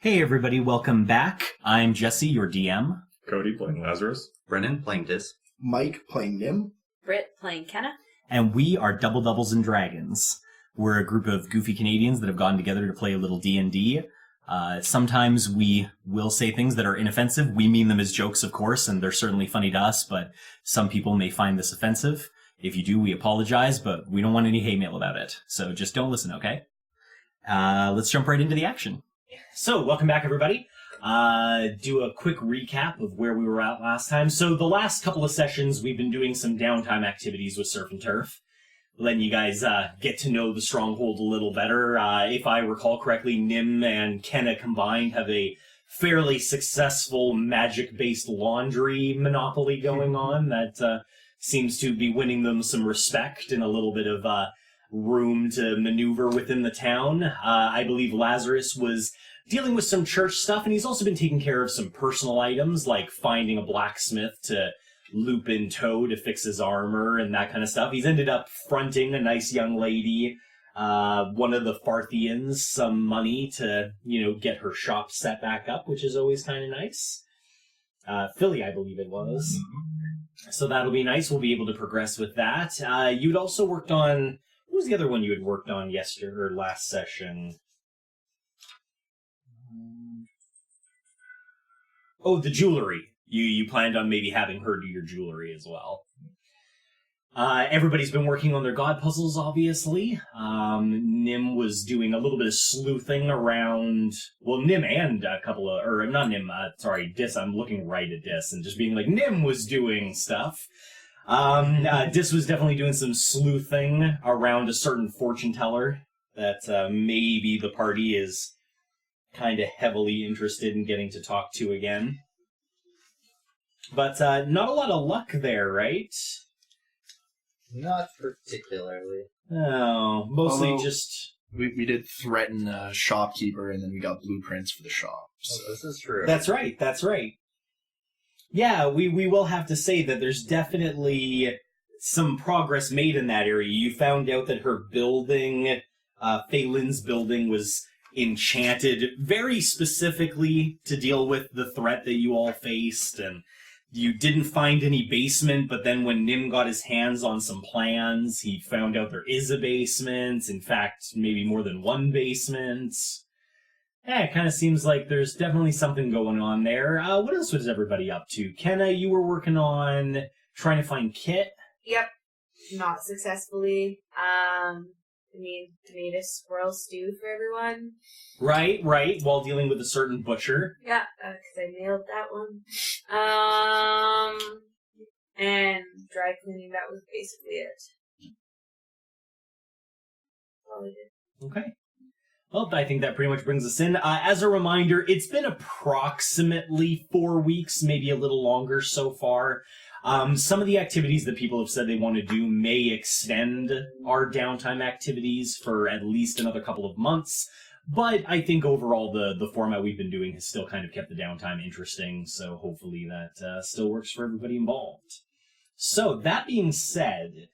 Hey everybody, welcome back. I'm Jesse, your DM. Cody playing Lazarus. Brennan playing Dis. Mike playing Nim. Britt playing Kenna. And we are Double Doubles and Dragons. We're a group of goofy Canadians that have gotten together to play a little D&D. Sometimes we will say things that are inoffensive. We mean them as jokes, of course, and they're certainly funny to us, but some people may find this offensive. If you do, we apologize, but we don't want any hate mail about it. So just don't listen, okay? Let's jump right into the action. So, welcome back, everybody. Do a quick recap of where we were at last time. So, the last couple of sessions, we've been doing some downtime activities with Surf and Turf, letting you guys get to know the Stronghold a little better. If I recall correctly, Nim and Kenna combined have a fairly successful magic-based laundry monopoly going on that seems to be winning them some respect and a little bit of room to maneuver within the town. I believe Lazarus was dealing with some church stuff, and he's also been taking care of some personal items, like finding a blacksmith to loop in tow to fix his armor and that kind of stuff. He's ended up fronting a nice young lady, one of the Farthians, some money to, get her shop set back up, which is always kind of nice. Philly, I believe it was. Mm-hmm. So that'll be nice. We'll be able to progress with that. You'd also worked on... What was the other one you had worked on last session? Oh, the jewelry. You planned on maybe having her do your jewelry as well. Everybody's been working on their god puzzles, obviously. Nim was doing a little bit of sleuthing around... Well, Nim and a couple of... Or, not Nim, Dis. I'm looking right at Dis and just being like, Nim was doing stuff. Dis was definitely doing some sleuthing around a certain fortune teller that maybe the party is kind of heavily interested in getting to talk to again. But not a lot of luck there, right? Not particularly. Oh, mostly just... We did threaten a shopkeeper, and then we got blueprints for the shop. So. This is true. That's right. Yeah, we will have to say that there's definitely some progress made in that area. You found out that her building, Faylin's building, was enchanted very specifically to deal with the threat that you all faced, and you didn't find any basement, but then when Nim got his hands on some plans, he found out there is a basement, in fact, maybe more than one basement. Yeah, it kind of seems like there's definitely something going on there. What else was everybody up to? Kenna, you were working on trying to find Kit. Yep. Not successfully. Tomato squirrel stew for everyone. Right, while dealing with a certain butcher. Yeah, because I nailed that one. And dry cleaning, that was basically it. All I did. Okay. Well, I think that pretty much brings us in. As a reminder, it's been approximately 4 weeks, maybe a little longer so far. Some of the activities that people have said they want to do may extend our downtime activities for at least another couple of months. But I think overall the format we've been doing has still kind of kept the downtime interesting, so hopefully that still works for everybody involved. So, that being said...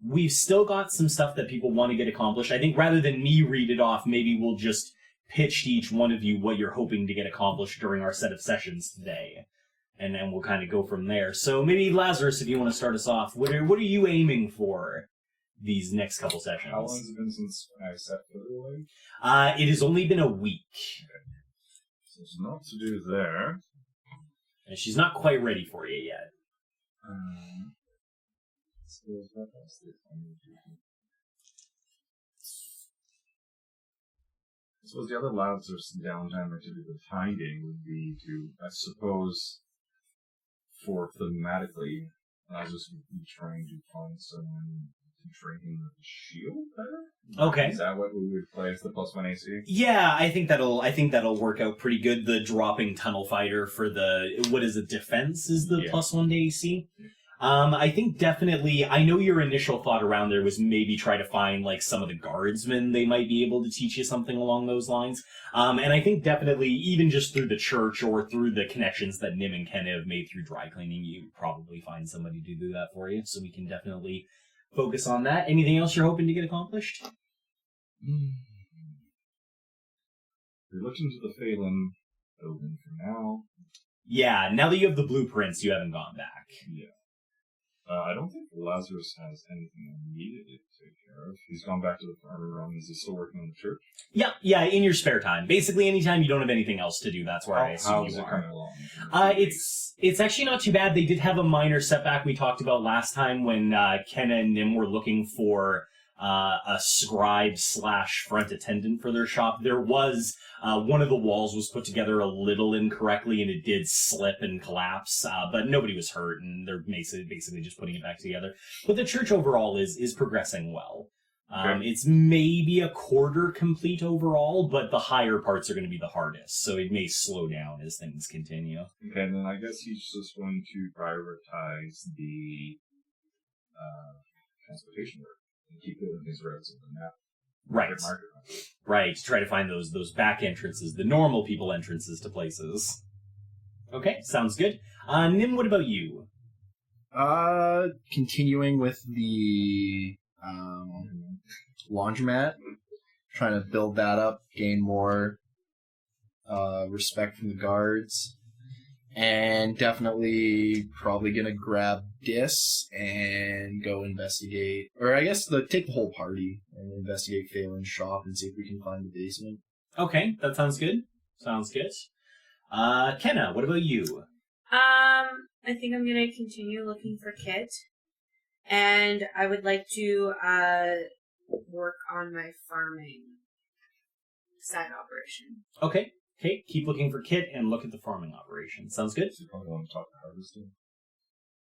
We've still got some stuff that people want to get accomplished. I think rather than me read it off, maybe we'll just pitch to each one of you what you're hoping to get accomplished during our set of sessions today. And then we'll kind of go from there. So maybe, Lazarus, if you want to start us off, what are you aiming for these next couple sessions? How long has it been since I set foot away? It has only been a week. Okay. So there's not to do there. And she's not quite ready for you yet. So the other Lazarus downtime activity with hiding would be to, I suppose, for thematically, Lazarus would be trying to find someone to train him with a shield better? Okay. Is that what we would play as the +1 AC? Yeah, I think that'll work out pretty good. The dropping tunnel fighter for the, what is it, defense is the +1 to AC? Yeah. I think definitely, I know your initial thought around there was maybe try to find, like, some of the guardsmen. They might be able to teach you something along those lines. And I think definitely, even just through the church or through the connections that Nim and Kenna have made through dry cleaning, you probably find somebody to do that for you. So we can definitely focus on that. Anything else you're hoping to get accomplished? We looked into the Faylin building for now. Yeah, now that you have the blueprints, you haven't gone back. Yeah. I don't think Lazarus has anything immediate to take care of. He's gone back to the farmer run. Is he still working on the church? Yeah, in your spare time. Basically, anytime you don't have anything else to do, that's where I assume How's you it are. coming along? It's actually not too bad. They did have a minor setback we talked about last time when Kenna and Nim were looking for a scribe / front attendant for their shop. There was one of the walls was put together a little incorrectly and it did slip and collapse, but nobody was hurt and they're basically just putting it back together. But the church overall is progressing well. Okay. It's maybe a quarter complete overall, but the higher parts are going to be the hardest, so it may slow down as things continue. Okay, then I guess he's just going to prioritize the transportation route and keep building these roads in the map. Right. Market. Right, try to find those back entrances, the normal people entrances to places. Okay, sounds good. Nim, what about you? Continuing with the laundromat, trying to build that up, gain more respect from the guards, and definitely probably gonna grab Dis and go investigate, or I guess take the whole party and investigate Faylin's shop and see if we can find the basement. Okay, that sounds good. Sounds good. Kenna, what about you? I think I'm gonna continue looking for Kit, and I would like to work on my farming side operation. Okay, keep looking for Kit and look at the farming operation. Sounds good? So you probably want to talk to Harvesting.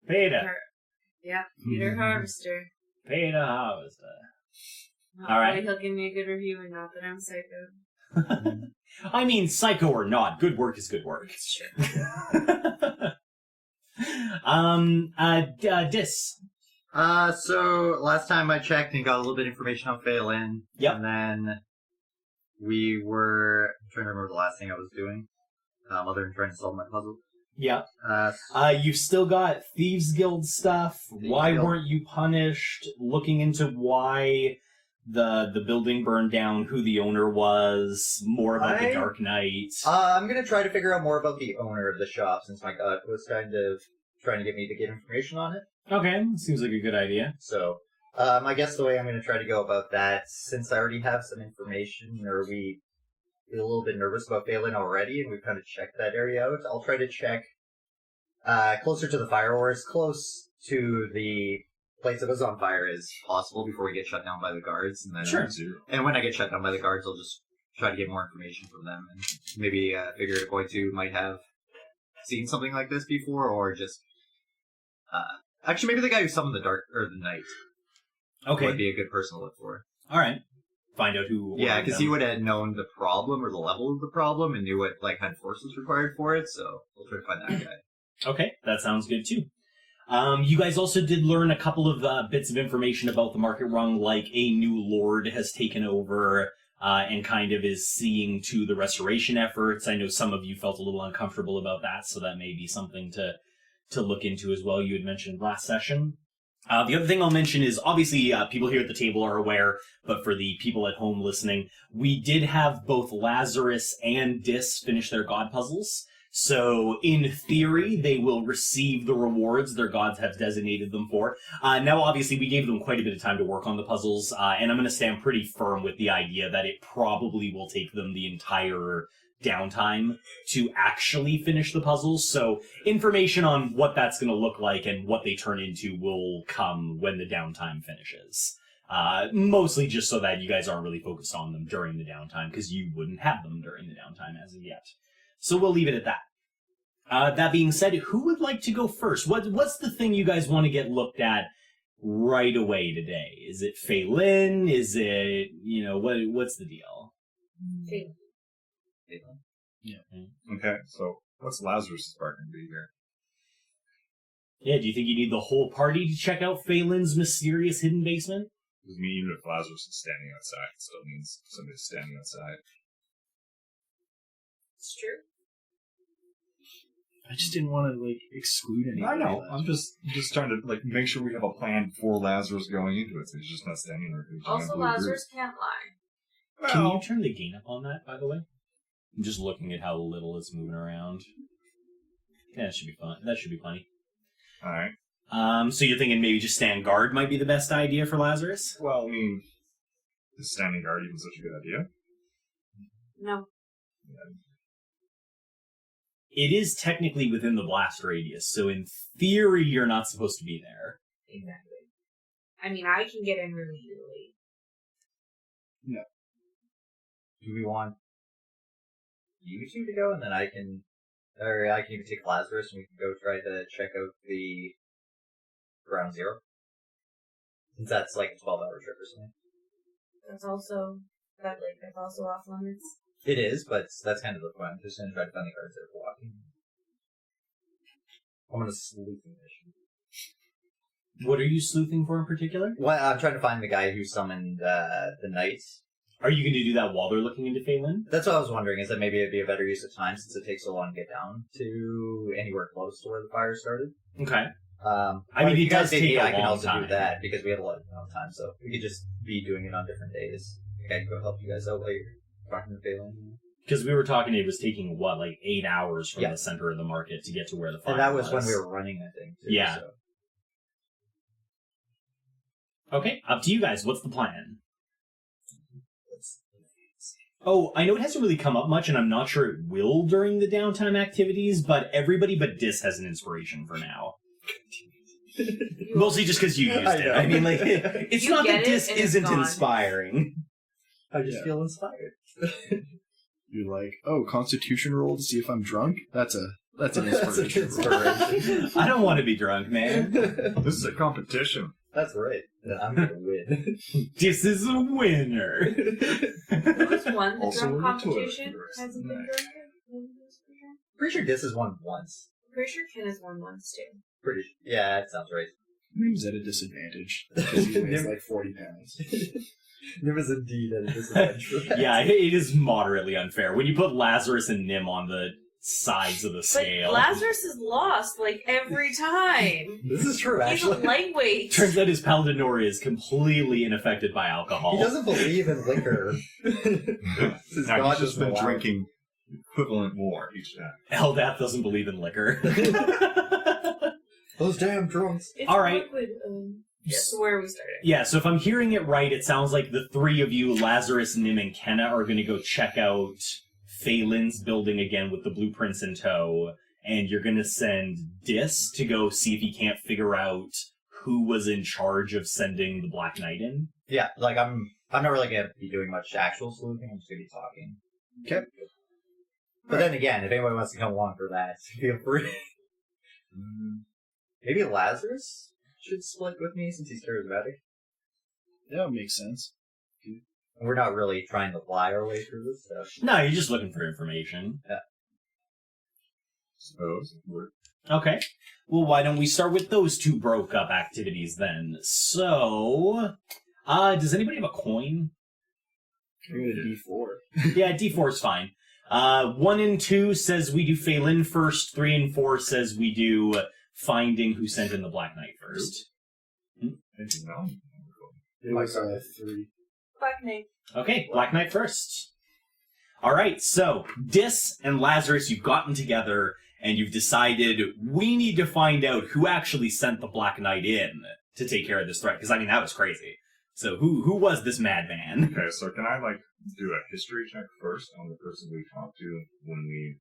Peter. Yeah, Peter Harvester. Peter Harvester. Hopefully All right. he'll give me a good review and not that I'm psycho. I mean, psycho or not, good work is good work. It's true. Dis. So last time I checked and got a little bit of information on Faylin. Yep. And then we were I'm trying to remember the last thing I was doing. Other than trying to solve my puzzle. Yeah. Uh, You've still got Thieves Guild stuff. Why Guild. weren't you punished? Looking into why the building burned down, who the owner was, more about the Dark Knight. I'm gonna try to figure out more about the owner of the shop since my gut was kind of trying to get me to get information on it. Okay, seems like a good idea. So, I guess the way I'm gonna try to go about that, since I already have some information, or we feel a little bit nervous about Faylin already, and we've kind of checked that area out, I'll try to check closer to the fire, or as close to the place that was on fire as possible before we get shut down by the guards. And then, Sure. And when I get shut down by the guards, I'll just try to get more information from them, and maybe figure a boy two might have seen something like this before, or just actually maybe the guy who summoned the dark or the night Okay, would be a good person to look for. all right. Find out who. Yeah, ordered because them. he would have known the problem or the level of the problem and knew what kind of force was required for it. So we'll try to find that guy. Okay, that sounds good too. You guys also did learn a couple of bits of information about the market rung, like a new lord has taken over and kind of is seeing to the restoration efforts. I know some of you felt a little uncomfortable about that, so that may be something to look into as well. You had mentioned last session. The other thing I'll mention is, obviously, people here at the table are aware, but for the people at home listening, we did have both Lazarus and Dis finish their god puzzles. So, in theory, they will receive the rewards their gods have designated them for. Now, obviously, we gave them quite a bit of time to work on the puzzles, and I'm going to stand pretty firm with the idea that it probably will take them the entire downtime to actually finish the puzzles. So, information on what that's going to look like and what they turn into will come when the downtime finishes. Mostly just so that you guys aren't really focused on them during the downtime, because you wouldn't have them during the downtime as of yet. So we'll leave it at that. That being said, who would like to go first? What's the thing you guys want to get looked at right away today? Is it Faylin? Is it, what's the deal? Okay. Okay, so what's Lazarus' part going to be here? Yeah, do you think you need the whole party to check out Phelan's mysterious hidden basement? Because I mean, even if Lazarus is standing outside, it still means somebody's standing outside. It's true. I just didn't want to exclude anybody. I know. I'm just trying to make sure we have a plan before Lazarus going into it, so he's just not standing there. Also, Lazarus can't lie. Can you turn the gain up on that, by the way? I'm just looking at how little it's moving around. Yeah, that should be fun. That should be funny. Alright. So you're thinking maybe just stand guard might be the best idea for Lazarus? Well, I mean, is standing guard even such a good idea? No. It is technically within the blast radius, so in theory you're not supposed to be there. Exactly. I mean, I can get in really easily. Do we want you two to go, and then I can even take Lazarus, and we can go try to check out the Ground Zero? Since that's like a 12-hour trip or something. That's also off limits. It is, but that's kind of the point. I'm just going to try to find the guards that are walking. I'm going to sleuthing mission. What are you sleuthing for in particular? Well, I'm trying to find the guy who summoned the knights. Are you going to do that while they're looking into Faylin? That's what I was wondering, is that maybe it'd be a better use of time since it takes so long to get down to anywhere close to where the fire started. Okay. I mean, if it you guys does take a I can long also time. do that because we have a lot of time, so we could just be doing it on different days. Okay, go help you guys out while you're talking to Faylin. Because we were talking, it was taking, 8 hours from Yeah. the center of the market to get to where the fire And that was when we were running, I think. Too, Yeah. So. Okay, up to you guys. What's the plan? Oh, I know it hasn't really come up much, and I'm not sure it will during the downtime activities, but everybody but Dis has an inspiration for now. Mostly just because you used it. I mean, like, it's You not get that it, Dis and it's isn't gone. inspiring. I just feel inspired. You're like, oh, Constitution roll to see if I'm drunk? That's an That's an inspiration. inspiration. I don't want to be drunk, man. This is a competition. That's right. I'm going to win. Dis is a winner. Who's won the Also drum in the toilet competition? for the rest of Hasn't the been night. drunk? Pretty sure Dis has won once. Pretty sure Kenna's won once too. Yeah, that sounds right. Nim's at a disadvantage because he weighs like 40 pounds. Nim is indeed at a disadvantage for that. Yeah, it is moderately unfair. When you put Lazarus and Nim on the sides of the But scale. Lazarus is lost like every time. This is true, He's a actually. lightweight. Turns out his Paladinori is completely unaffected by alcohol. He doesn't believe in liquor. His Now, God he's just doesn't been allow it. drinking equivalent more each time. Eldath doesn't believe in liquor. Those damn drunks. It's All right. liquid. Yeah, so where are we starting? Yeah, so if I'm hearing it right, it sounds like the three of you, Lazarus, Nim, and Kenna, are going to go check out Faylin's building again with the blueprints in tow, and you're going to send Dis to go see if he can't figure out who was in charge of sending the Black Knight in. Yeah, like I'm not really gonna be doing much actual sleuthing. I'm just gonna be talking. Okay. But then again, if anybody wants to come along for that, feel free. Maybe Lazarus should split with me since he's charismatic. That makes sense. And we're not really trying to lie our way through this stuff. No, you're just looking for information. Suppose. Okay. Well, why don't we start with those two broke up activities then? So, does anybody have a coin? I'm going to D4. Yeah, D4 is fine. 1 and 2 says we do Faylin first. 3 and 4 says we do finding who sent in the Black Knight first. I didn't know. It was 3. Black Knight. Okay, Black Knight first. Alright, so, Dis and Lazarus, you've gotten together, and you've decided we need to find out who actually sent the Black Knight in to take care of this threat, because, I mean, that was crazy. So, who was this madman? Okay, so can I, do a history check first on the person we talked to when we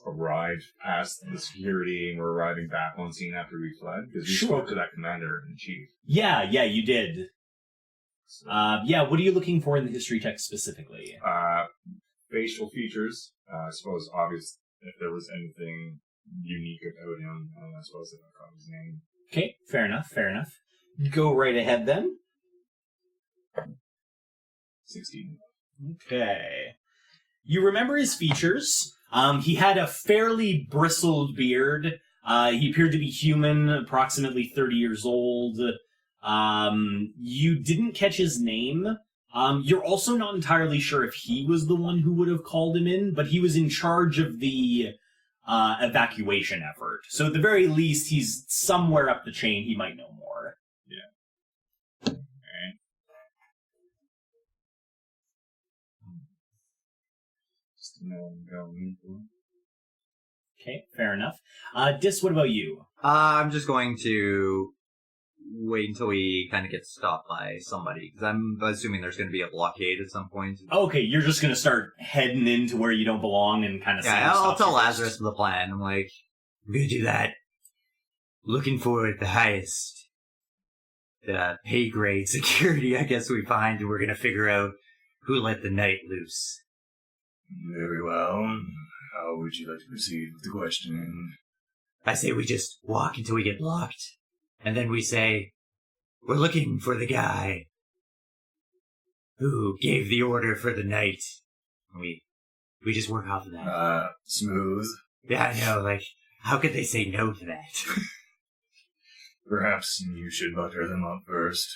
arrived past the security and we're arriving back on scene after we fled? Because we Sure. spoke to that commander-in-chief. Yeah, you did. So, What are you looking for in the history text specifically? facial features. I suppose obvious if there was anything unique about him. I suppose if I caught his name. Okay, fair enough. Go right ahead then. 16. Okay. You remember his features. He had a fairly bristled beard. He appeared to be human, approximately 30 years old. You didn't catch his name. You're also not entirely sure if he was the one who would have called him in, but he was in charge of the evacuation effort. So at the very least, he's somewhere up the chain. He might know more. Just to know what I'm going in for. Okay, fair enough. Dis, what about you? I'm just going to wait until we kind of get stopped by somebody, because I'm assuming there's going to be a blockade at some point. Okay, you're just gonna start heading into where you don't belong and kind of Yeah, I'll tell Lazarus the plan. I'm like, we're going to do that. Looking for the highest pay grade security, I guess we find, and we're going to figure out who let the night loose. Very well. How would you like to proceed with the questioning? I say we just walk until we get blocked, and then we say, we're looking for the guy who gave the order for the night. We just work off of that. Smooth. Yeah, I know, like, how could they say no to that? Perhaps you should butter them up first.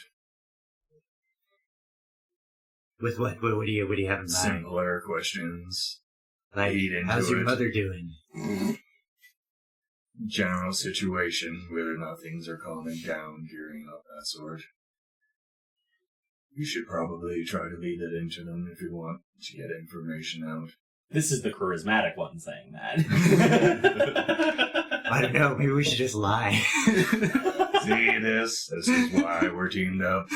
With what? What do you have in mind? Simpler questions. Like, Lead into how's your it. mother doing? General situation, whether or not things are calming down, gearing up, that sort. You should probably try to lead it into them if you want to get information out. This is the charismatic one saying that. I don't know, maybe we should just lie. See this? This is why we're teamed up.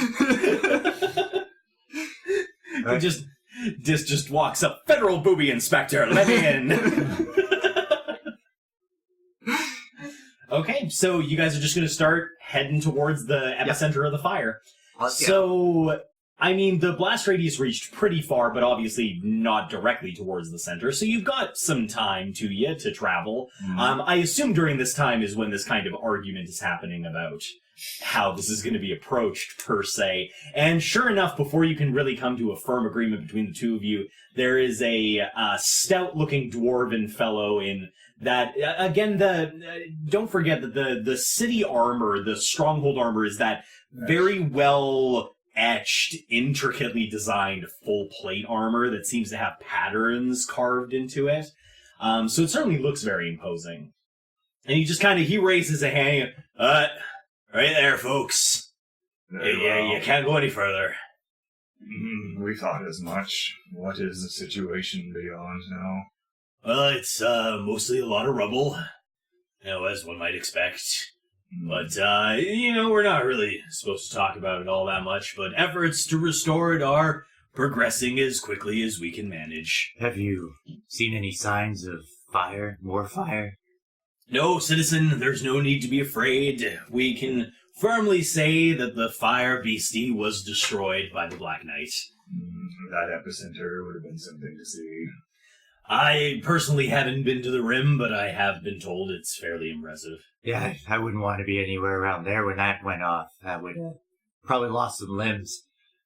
Dis just walks up. Federal booby inspector, let me in. Okay, so you guys are just going to start heading towards the epicenter of the fire. Let's go. So, I mean, the blast radius reached pretty far, but obviously not directly towards the center. So you've got some time to you to travel. I assume during this time is when this kind of argument is happening about how this is going to be approached, per se. And sure enough, before you can really come to a firm agreement between the two of you, there is a stout-looking dwarven fellow in that, again, don't forget that the city armor, the Stronghold armor, is that very well etched, intricately designed full plate armor that seems to have patterns carved into it. So it certainly looks very imposing. And he raises a hand. Right there, folks. Yeah, you can't go any further. We thought as much. What is the situation beyond now? Well, it's mostly a lot of rubble, as one might expect. But, we're not really supposed to talk about it all that much, but efforts to restore it are progressing as quickly as we can manage. Have you seen any signs of fire? More fire? No, citizen, there's no need to be afraid. We can firmly say that the fire beastie was destroyed by the Black Knight. That epicenter would have been something to see. I personally haven't been to the rim, but I have been told it's fairly impressive. Yeah, I wouldn't want to be anywhere around there when that went off. I would probably lost some limbs.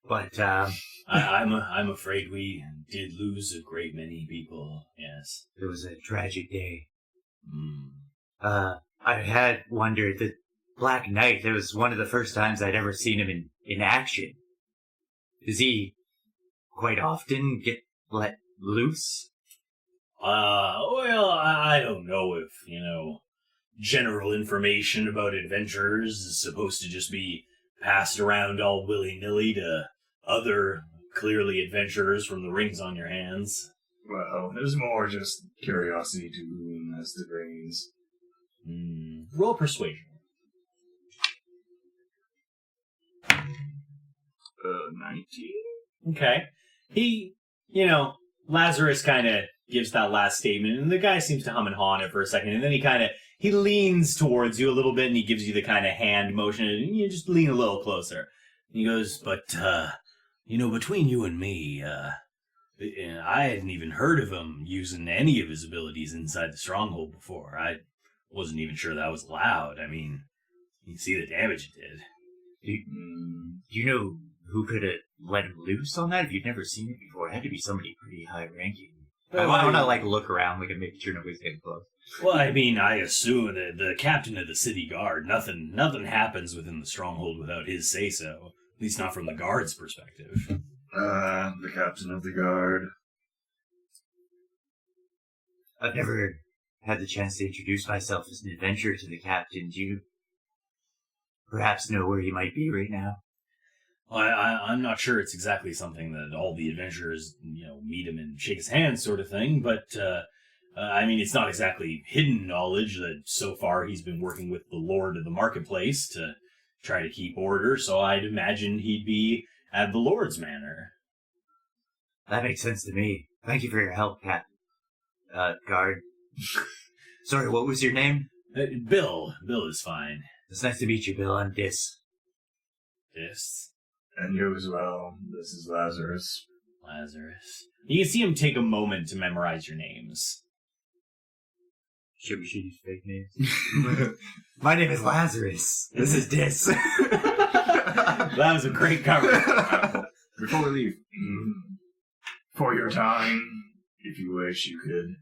But, I'm afraid we did lose a great many people, yes. It was a tragic day. I had wondered, the Black Knight, it was one of the first times I'd ever seen him in action. Does he quite often get let loose? Well, I don't know if, general information about adventurers is supposed to just be passed around all willy-nilly to other clearly adventurers from the rings on your hands. Well, it was more just curiosity to whom has the brains. Roll persuasion. 19? Okay. He, Lazarus kind of gives that last statement, and the guy seems to hum and haw on it for a second, and then he leans towards you a little bit, and he gives you the kind of hand motion, and you just lean a little closer. And he goes, but, between you and me, I hadn't even heard of him using any of his abilities inside the Stronghold before. I wasn't even sure that was allowed. I mean, you see the damage it did. Do you know who could have let him loose on that? If you'd never seen it before, it had to be somebody pretty high-ranking. I want to, look around, make sure nobody's getting close. Well, I mean, I assume that the captain of the city guard, nothing happens within the Stronghold without his say-so. At least not from the guard's perspective. The captain of the guard. I've never had the chance to introduce myself as an adventurer to the captain. Do you perhaps know where he might be right now? I'm not sure it's exactly something that all the adventurers, meet him and shake his hand sort of thing, but, it's not exactly hidden knowledge that so far he's been working with the Lord of the Marketplace to try to keep order, so I'd imagine he'd be at the Lord's Manor. That makes sense to me. Thank you for your help, Cat. Guard. Sorry, what was your name? Bill. Bill is fine. It's nice to meet you, Bill. I'm Dis. Dis? And you as well. This is Lazarus. Lazarus. You can see him take a moment to memorize your names. Should we use fake names? My name is Lazarus. This is Dis. That was a great cover. Before we leave, for your time, if you wish, you could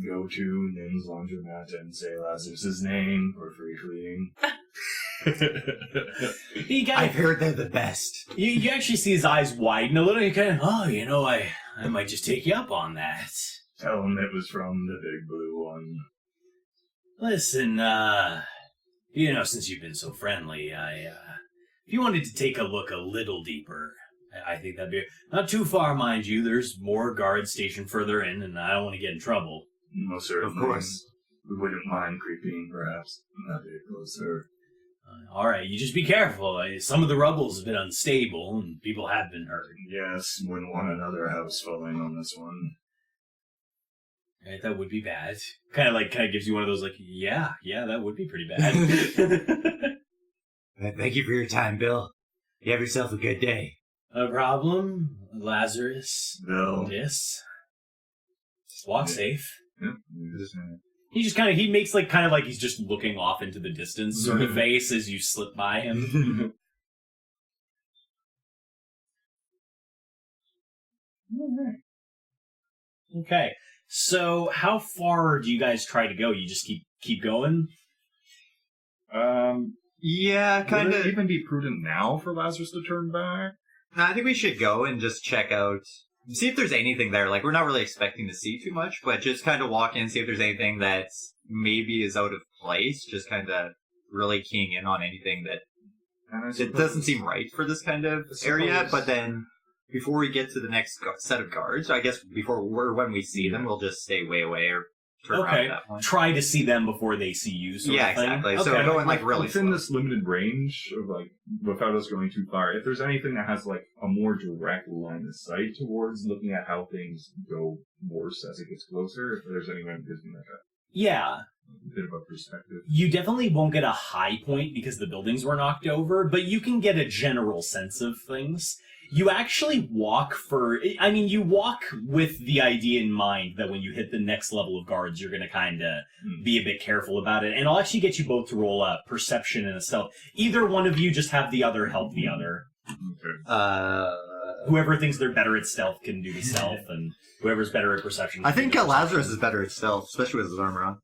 go to Nim's laundromat and say Lazarus' name for free cleaning. I've heard they're the best. You actually see his eyes widen a little. You kind of, I might just take you up on that. Tell him it was from the big blue one. Listen, since you've been so friendly, if you wanted to take a look a little deeper, I think that'd be not too far, mind you. There's more guards stationed further in, and I don't want to get in trouble. Most certainly. Of course. We wouldn't mind creeping, perhaps, a bit closer. All right, you just be careful. Some of the rubble's a bit unstable, and people have been hurt. Yes, wouldn't want another house falling on this one. Right, that would be bad. Kind of gives you one of those, yeah, that would be pretty bad. Thank you for your time, Bill. You have yourself a good day. No problem, Lazarus. Bill. Dis. Just walk safe. Yep. He just he makes he's just looking off into the distance sort of face as you slip by him. Okay. So how far do you guys try to go? You just keep going? Yeah, kind Would it of. even be prudent now for Lazarus to turn back? No, I think we should go and just check out, see if there's anything there. We're not really expecting to see too much, but just kind of walk in, see if there's anything that maybe is out of place. Just kind of really keying in on anything that it doesn't seem right for this kind of area. But then, before we get to the next set of guards, I guess when we see them, we'll just stay way away or turn around at that point. Try to see them before they see you. Sort of thing. Exactly. Okay. So going really within slow. this limited range of without us going too far. If there's anything that has a more direct line of sight towards looking at how things go worse as it gets closer, if there's anyone who gives me Yeah. a bit of a perspective. You definitely won't get a high point because the buildings were knocked over, but you can get a general sense of things. You actually walk you walk with the idea in mind that when you hit the next level of guards, you're going to be a bit careful about it. And I'll actually get you both to roll a perception and a stealth. Either one of you just have the other help the other. Okay. Whoever thinks they're better at stealth can do the stealth, and whoever's better at perception. I think Lazarus is better at stealth, especially with his armor on.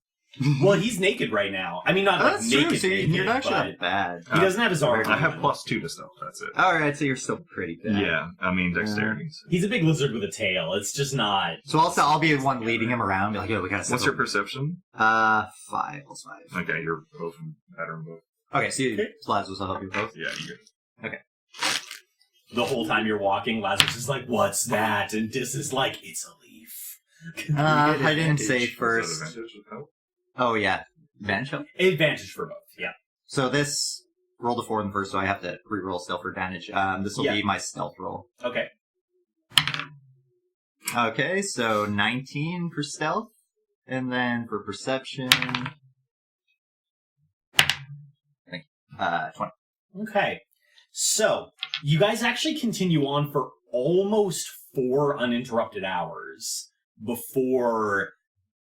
Well, he's naked right now. Not That's naked, true. So naked, you're actually but not bad. he doesn't have his armor I on. have +2 to stealth, that's it. Alright, so you're still pretty bad. Yeah, dexterity. He's a big lizard with a tail. It's just not. So I'll be the one leading him around. Be like, we gotta. What's your perception? 5 + 5. Okay, you're both better than both. Okay, so Lazarus will help you both. Yeah, you good. The whole time you're walking, Lazarus is like, "What's that?" And Dis is like, "It's a leaf." I didn't say Is that first. advantage with help? Oh yeah, advantage. Help? Advantage for both. Yeah. So this rolled a 4 in the first, so I have to re-roll stealth for advantage. This will be my stealth roll. Okay. Okay, so 19 for stealth, and then for perception, 20. Okay. So you guys actually continue on for almost 4 uninterrupted hours before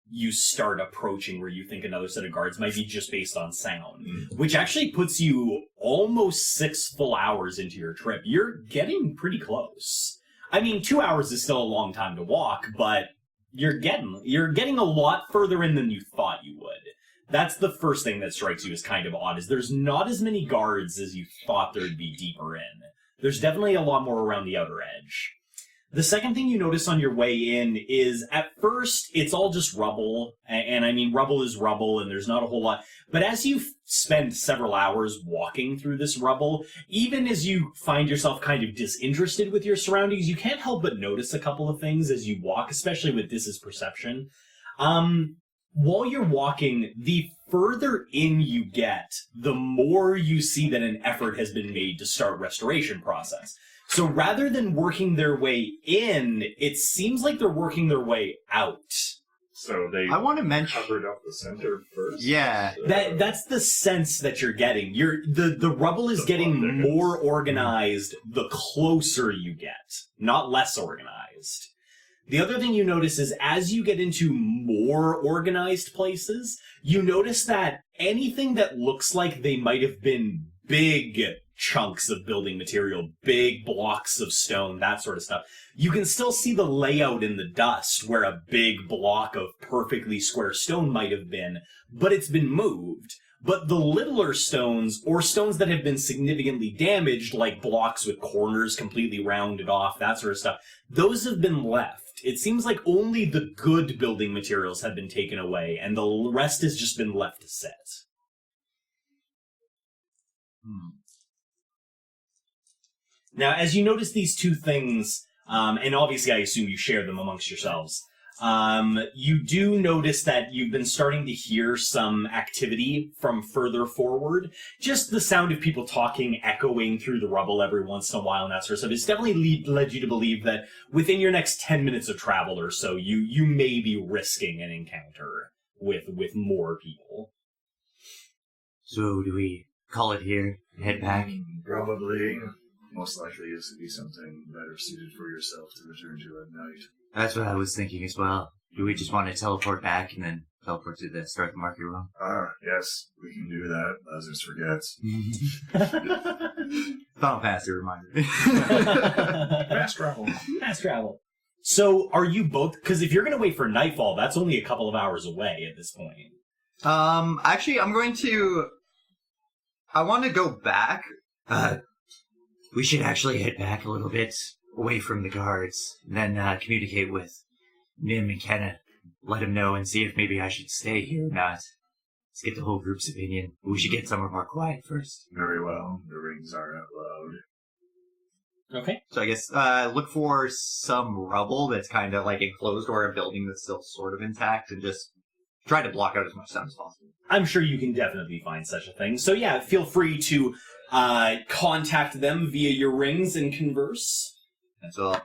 you start approaching where you think another set of guards might be just based on sound, which actually puts you almost 6 full hours into your trip. You're getting pretty close. 2 hours is still a long time to walk, but you're getting a lot further in than you thought you would. That's the first thing that strikes you as kind of odd, is there's not as many guards as you thought there'd be deeper in. There's definitely a lot more around the outer edge. The second thing you notice on your way in is, at first, it's all just rubble. And I mean, rubble is rubble, and there's not a whole lot. But as you spend several hours walking through this rubble, even as you find yourself kind of disinterested with your surroundings, you can't help but notice a couple of things as you walk, especially with Dis's perception. While you're walking, the further in you get, the more you see that an effort has been made to start restoration process. So rather than working their way in, it seems like they're working their way out. So they I want to mention. covered up the center first. Yeah. That's the sense that you're getting. The rubble is getting more organized the closer you get, not less organized. The other thing you notice is as you get into more organized places, you notice that anything that looks like they might have been big chunks of building material, big blocks of stone, that sort of stuff, you can still see the layout in the dust where a big block of perfectly square stone might have been, but it's been moved. But the littler stones, or stones that have been significantly damaged, like blocks with corners completely rounded off, that sort of stuff, those have been left. It seems like only the good building materials have been taken away, and the rest has just been left to sit. Now, as you notice these two things, and obviously I assume you share them amongst yourselves, you do notice that you've been starting to hear some activity from further forward. Just the sound of people talking, echoing through the rubble every once in a while and that sort of stuff. It's definitely led you to believe that within your next 10 minutes of travel or so, you may be risking an encounter with more people. So do we call it here and head back? Probably. Most likely this would be something better suited for yourself to return to at night. That's what I was thinking as well. Do we just want to teleport back and then teleport to the start the market room? Yes, we can do that. Lazarus forgets. Final pass, a reminder. Fast travel. Fast travel. So are you both, because if you're going to wait for nightfall, that's only a couple of hours away at this point. Actually, I want to go back. We should actually head back a little bit, away from the guards, and then communicate with Nim and Kenna. Let them know and see if maybe I should stay here or not. Let's get the whole group's opinion. We should get somewhere more quiet first. Very well. The rings are out loud. Okay. So I guess look for some rubble that's kind of like enclosed or a building that's still sort of intact and just try to block out as much sound as possible. I'm sure you can definitely find such a thing. So yeah, feel free to contact them via your rings and converse. And so,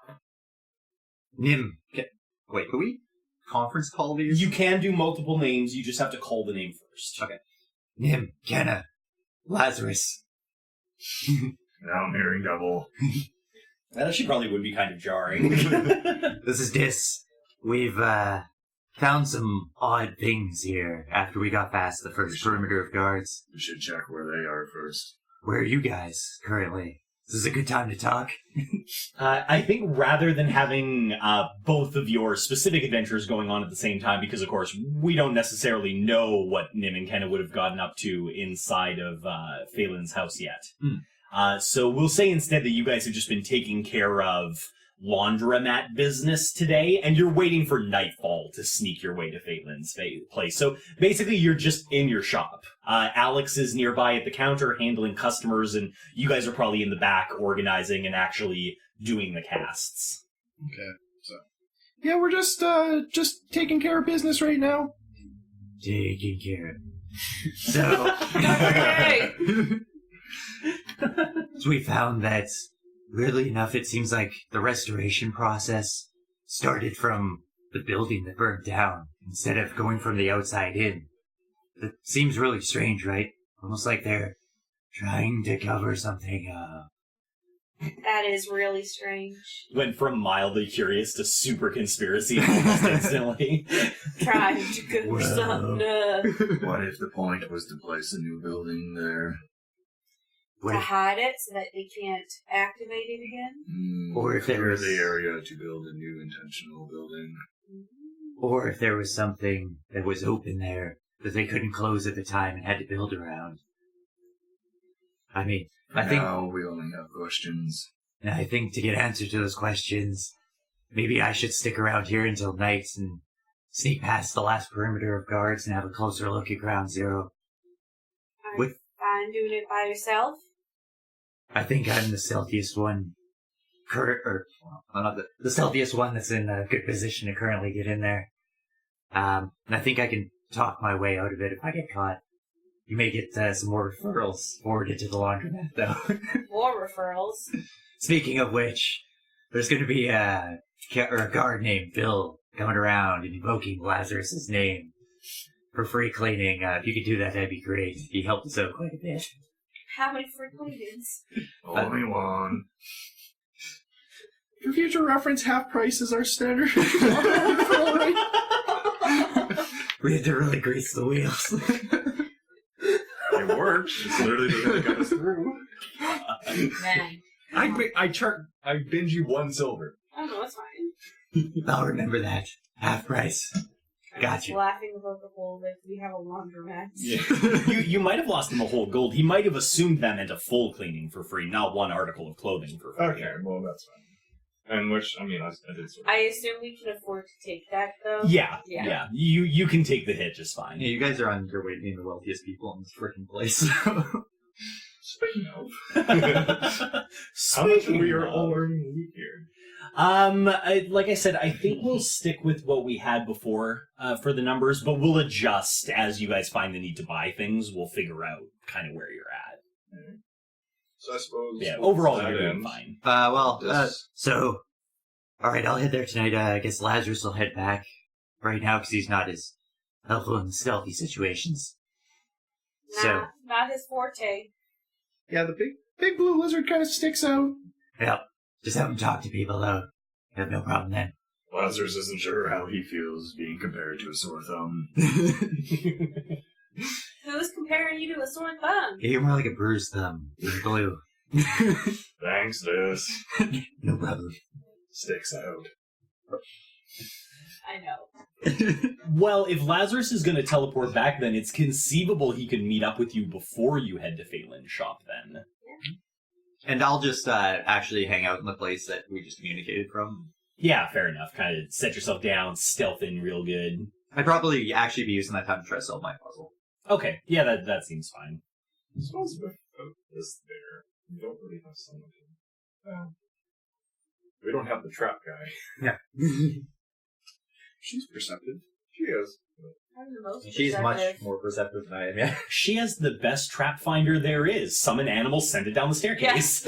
Nim, wait, can we conference call these? You can do multiple names, you just have to call the name first. Okay. Nim, Kenna, Lazarus. Now I'm hearing double. That actually probably would be kind of jarring. This is Dis. We've found some odd things here after we got past the first perimeter of guards. We should check where they are first. Where are you guys currently? Is this a good time to talk? I think rather than having both of your specific adventures going on at the same time, because of course we don't necessarily know what Nim and Kenna would have gotten up to inside of Faylin's house yet. So we'll say instead that you guys have just been taking care of laundromat business today, and you're waiting for nightfall to sneak your way to Faylin's place. So basically you're just in your shop. Alex is nearby at the counter handling customers, and you guys are probably in the back organizing and actually doing the casts. Okay, so yeah, we're just taking care of business right now. Taking care. So, Okay. so we found that, weirdly enough, it seems like the restoration process started from the building that burned down instead of going from the outside in. It seems really strange, right? Almost like they're trying to cover something up. That is really strange. Went from mildly curious to super conspiracy almost instantly. Trying to cover something up. What if the point was to place a new building there? What To if, hide it so that they can't activate it again? Or if there clear was- the area to build a new intentional building. or if there was something that was open there that they couldn't close at the time and had to build around. I mean, I think Now we only have questions. to get answers to those questions, maybe I should stick around here until night and sneak past the last perimeter of guards and have a closer look at Ground Zero. Are you fine doing it by yourself? I think I'm the stealthiest one. The stealthiest one that's in a good position to currently get in there. And I think I can talk my way out of it if I get caught. You may get some more referrals forwarded to the laundromat, though. More referrals? Speaking of which, there's going to be a guard named Bill coming around and invoking Lazarus' name for free cleaning. If you could do that, that'd be great. He helped us out quite a bit. How many free cleanings? Only one. For future reference, half price is our standard. We had to really grease the wheels. It worked. It's literally the thing that got us through. Man. I binge you 1 silver. Oh, no, it's fine. I'll remember that. Half price. I'm Gotcha. just laughing about the whole, like, we have a laundromat. Yeah. You might have lost him a whole gold. He might have assumed that meant a full cleaning for free, not one article of clothing for free. Okay, well, that's fine. And which, I mean, I did sort of... I assume we can afford to take that, though? Yeah. Yeah. You can take the hit just fine. Yeah, you guys are on your way to being the wealthiest people in this freaking place. Speaking of... How much are we all earning wheat here? Like I said, I think we'll stick with what we had before for the numbers, but we'll adjust as you guys find the need to buy things. We'll figure out kind of where you're at. Okay. So I suppose... Yeah, we'll overall decide you're doing in fine. So, alright, I'll head there tonight. I guess Lazarus will head back right now because he's not as helpful in stealthy situations. Nah, not his forte. Yeah, the big blue lizard kind of sticks out. Yep. Just have him talk to people, though. You have no problem then. Lazarus isn't sure how he feels being compared to a sore thumb. Who's comparing you to a sore thumb? You're more like a bruised thumb. You're blue. Thanks, Dis. No problem. Sticks out. I know. Well, if Lazarus is going to teleport back, then it's conceivable he could meet up with you before you head to Faylin's shop then. And I'll just actually hang out in the place that we just communicated from. Yeah, fair enough. Kind of set yourself down, stealth in real good. I'd probably actually be using that time to try to solve my puzzle. Okay, yeah, that seems fine. I suppose with this there, we don't really have someone to... we don't have the trap guy. Yeah. She's perceptive. She is. I'm the most She's much perceptive. more perceptive than I am, yeah. She has the best trap finder there is. Summon animals, send it down the staircase.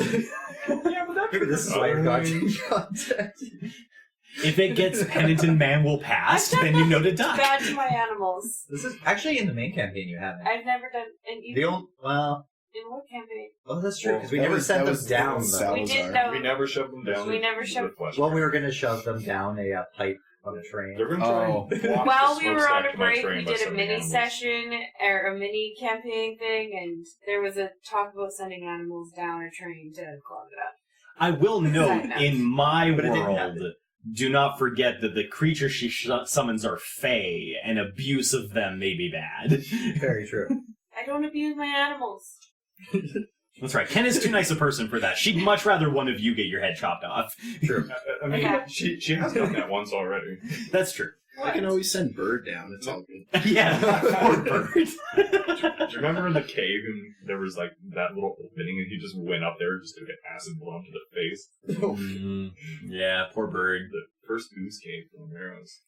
Yeah, but Maybe this is why you're dodging contact. If it gets Penitent Man will pass, I've done then you know to nothing duck. bad to my animals. This is actually in the main campaign you haven't. I've never done... And even In what campaign? Oh, that's true, because we That never was- sent that them was- down. that was though. We did, Salazar. though. we never shoved them down. We never shoved- the flesh Well, we trap. were going to shove them down a pipe on a train. They're gonna try and block While the we were on smokestack a to my break, train we by did a sending mini animals. session, or a mini campaign thing, and there was a talk about sending animals down a train to clog it up. I will note, Side note. in my But it didn't world, happen. do not forget that the creatures she summons are fey, and abuse of them may be bad. Very true. I don't abuse my animals. That's right. Ken is too nice a person for that. She'd much rather one of you get your head chopped off. True. I mean, Yeah. she has done that once already. That's true. I can always send Bird down. It's all good. Yeah, poor bird. Do you remember in the cave and there was like that little opening and he just went up there and just took an acid blow to the face? Yeah, poor bird. The first goose cave from arrows.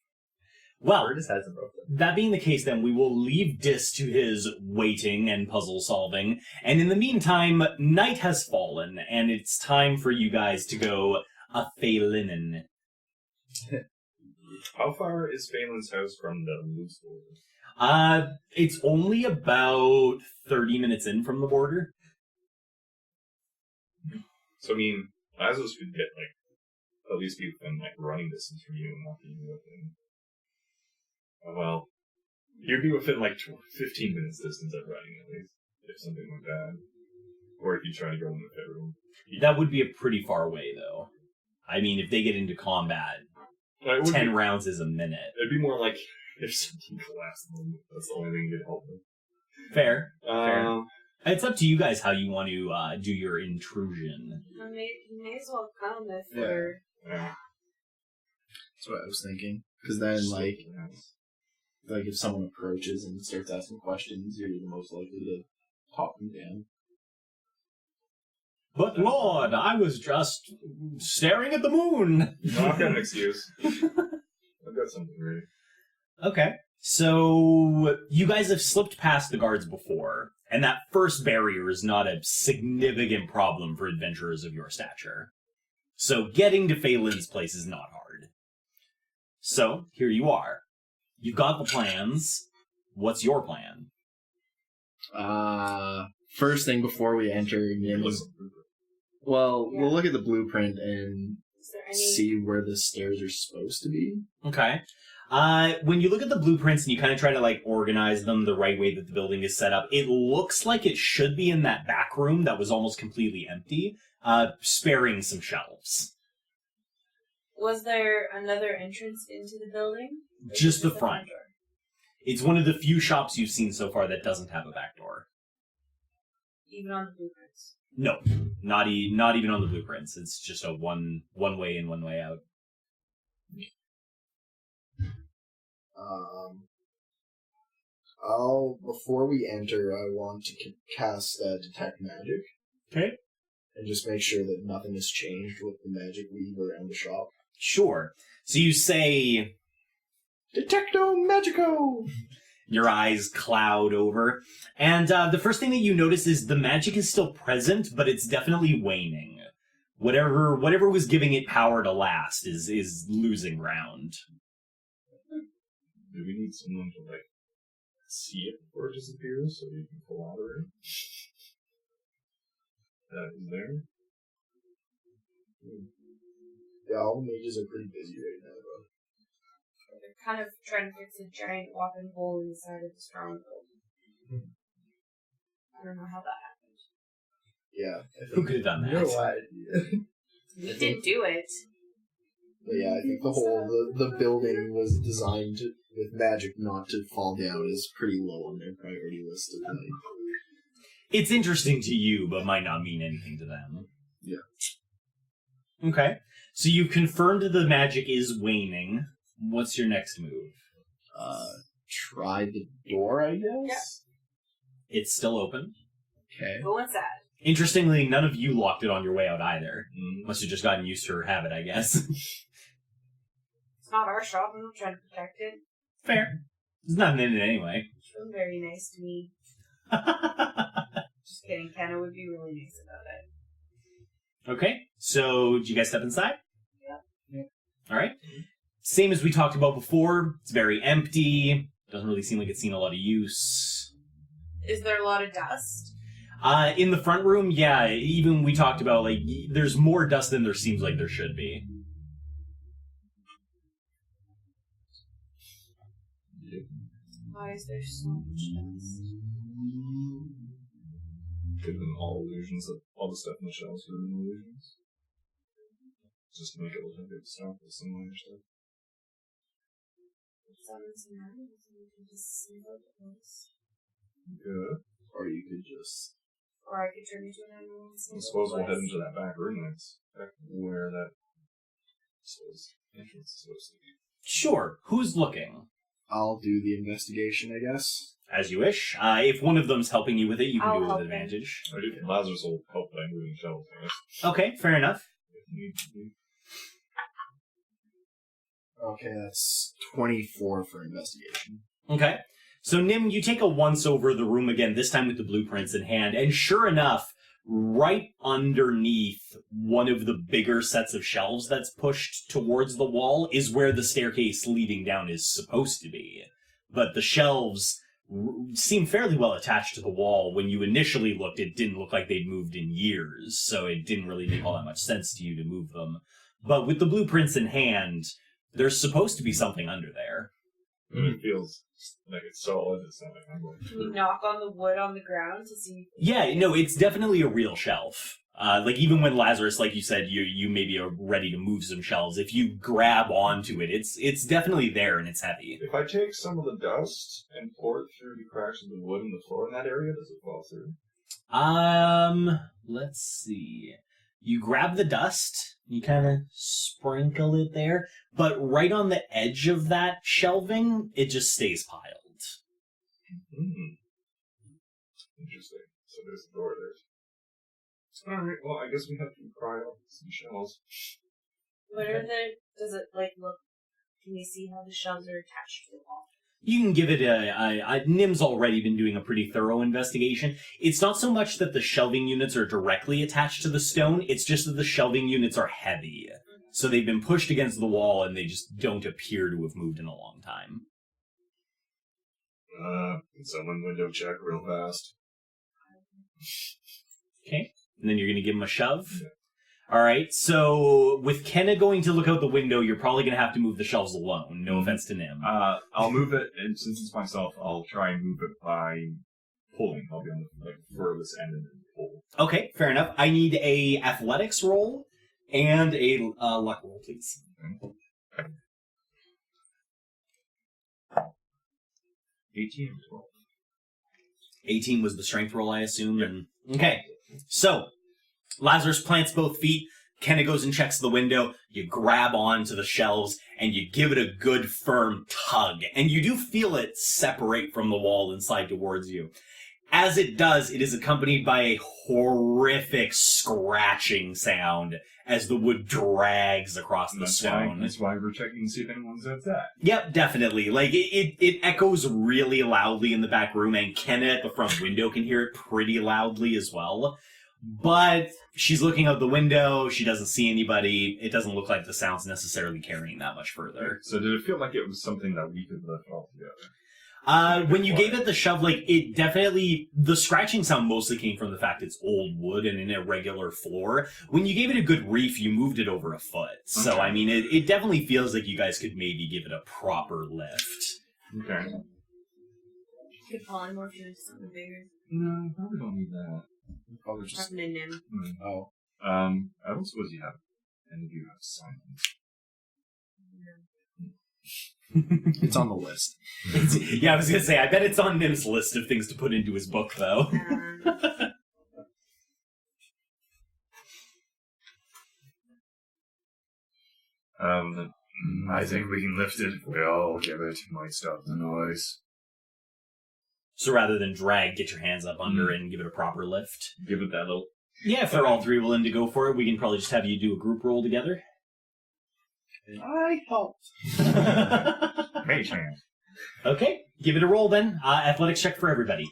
Well, Bird just has them broken. that being the case, then we will leave Dis to his waiting and puzzle solving. And in the meantime, night has fallen, and it's time for you guys to go a Faylin. How far is Phelan's house from the loose border? It's only about 30 minutes in from the border. So I mean, Lazarus could get like at least be within like running distance from you and not be within. Well, you'd be within like 15 minutes distance at running at least if something went bad, or if you try to go in the pit room. That would be a pretty far away, though. I mean, if they get into combat, It would 10 be, rounds is a minute. it'd be more like if something collapsed. That's the only thing you'd help with. Fair. Um, It's up to you guys how you want to do your intrusion. You may as well come if Yeah. we're... yeah. That's what I was thinking. Because then, like if someone approaches and starts asking questions, you're the most likely to talk them down. But Lord, I was just staring at the moon. No, I've got an excuse. I've got something ready. Okay. So, you guys have slipped past the guards before, and that first barrier is not a significant problem for adventurers of your stature. So, getting to Faylin's place is not hard. So, here you are. You've got the plans. What's your plan? First thing before we enter, we'll look at the blueprint and Is there any... see where the stairs are supposed to be. Okay. When you look at the blueprints and you kind of try to, like, organize them the right way that the building is set up, it looks like it should be in that back room that was almost completely empty, sparing some shelves. Was there another entrance into the building? Just the front. door? It's one of the few shops you've seen so far that doesn't have a back door. Even on the blueprints? No, not even on the blueprints. It's just a one way in, one way out. Before we enter, I want to cast Detect Magic. Okay. And just make sure that nothing has changed with the magic weave around the shop. Sure. So you say... Detecto Magico! Your eyes cloud over. And the first thing that you notice is the magic is still present, but it's definitely waning. Whatever was giving it power to last is losing ground. Do we need someone to, like, see it before it disappears so you can pull out of it? That is there? Yeah, all the mages are pretty busy right now, bro. They're kind of trying to fix a giant walking hole in the side of the Stronghold. I don't know how that happened. Yeah. Who could have done that? No idea. We did do it. But yeah, I think the building was designed with magic not to fall down is pretty low on their priority list of like. It's interesting to you, but might not mean anything to them. Yeah. Okay. So you've confirmed the magic is waning. What's your next move? Try the door, I guess? Yeah. It's still open. Okay. Go inside. Interestingly, none of you locked it on your way out either. Must have just gotten used to her habit, I guess. It's not our shop. I'm not trying to protect it. Fair. There's nothing in it anyway. She was very nice to me. Just kidding. Kenna would be really nice about it. Okay. So, did you guys step inside? Yeah. All right. Same as we talked about before. It's very empty. Doesn't really seem like it's seen a lot of use. Is there a lot of dust? In the front room, yeah. Even we talked about, like, there's more dust than there seems like there should be. Why is there so much dust? Give them all illusions that all the stuff in the shelves are illusions. Just to make it look like it's stuff with some minor stuff. Someone's in there, so we can just see what it was. Good. Or you could just. Or I could turn into an animal and see I suppose what we'll it head was. into that back room that's where that entrance is supposed to be. Sure. Who's looking? I'll do the investigation, I guess. As you wish. If one of them's helping you with it, you can I'll do it help with him. advantage. I do. Lazarus will help by moving shelves, I guess. Okay, fair enough. If need be. Okay, that's 24 for investigation. Okay. So, Nim, you take a once over the room again, this time with the blueprints in hand, and sure enough, right underneath one of the bigger sets of shelves that's pushed towards the wall is where the staircase leading down is supposed to be. But the shelves seem fairly well attached to the wall. When you initially looked, it didn't look like they'd moved in years, so it didn't really make all that much sense to you to move them. But with the blueprints in hand, there's supposed to be something under there. It feels like it's solid. It's not like I'm going Can we to. knock on the wood on the ground to see? Yeah, no, it's definitely a real shelf. Like, even when Lazarus, like you said, you maybe are ready to move some shelves, if you grab onto it, it's definitely there and it's heavy. If I take some of the dust and pour it through the cracks of the wood in the floor in that area, does it fall through? Let's see. You grab the dust, you kind of sprinkle it there, but right on the edge of that shelving, it just stays piled. Interesting. So there's a door there. Alright, well, I guess we have to pry off some shells. What are does it, look, can you see how the shelves are attached to the wall? You can give it Nim's already been doing a pretty thorough investigation. It's not so much that the shelving units are directly attached to the stone, it's just that the shelving units are heavy. So they've been pushed against the wall and they just don't appear to have moved in a long time. Can someone window check real fast? Okay. And then you're going to give him a shove? Yeah. Alright, so with Kenna going to look out the window, you're probably going to have to move the shelves alone. No offense to Nim. I'll move it, and since it's myself, I'll try and move it by pulling. I'll be on the furthest end and then pull. Okay, fair enough. I need a athletics roll and a luck roll, please. Okay. 18 or 12. 18 was the strength roll, I assume. Yep. And okay, so Lazarus plants both feet. Kenna goes and checks the window. You grab onto the shelves and you give it a good firm tug. And you do feel it separate from the wall and slide towards you. As it does, it is accompanied by a horrific scratching sound as the wood drags across the stone. That's why we're checking to see if anyone's at that. Yep, definitely. Like, it echoes really loudly in the back room, and Kenna at the front window can hear it pretty loudly as well. But she's looking out the window, she doesn't see anybody, it doesn't look like the sound's necessarily carrying that much further. So did it feel like it was something that we could lift all together? When you gave it the shove, it definitely, the scratching sound mostly came from the fact it's old wood and an irregular floor. When you gave it a good reef, you moved it over a foot. So, Okay. I mean, it definitely feels like you guys could maybe give it a proper lift. Okay. You could polymorph more if you into something bigger. No, probably don't need that. Probably just. Probably Nim. Oh. I don't suppose you have any of you have silence. It's on the list. Yeah, I was gonna say, I bet it's on Nim's list of things to put into his book, though. I think we can lift it if we all give it. Might stop the noise. So rather than drag, get your hands up under it and give it a proper lift. Give it that little... Yeah, if they're all three willing to go for it, we can probably just have you do a group roll together. I helped. Mage hand. Okay, give it a roll then. Athletics check for everybody.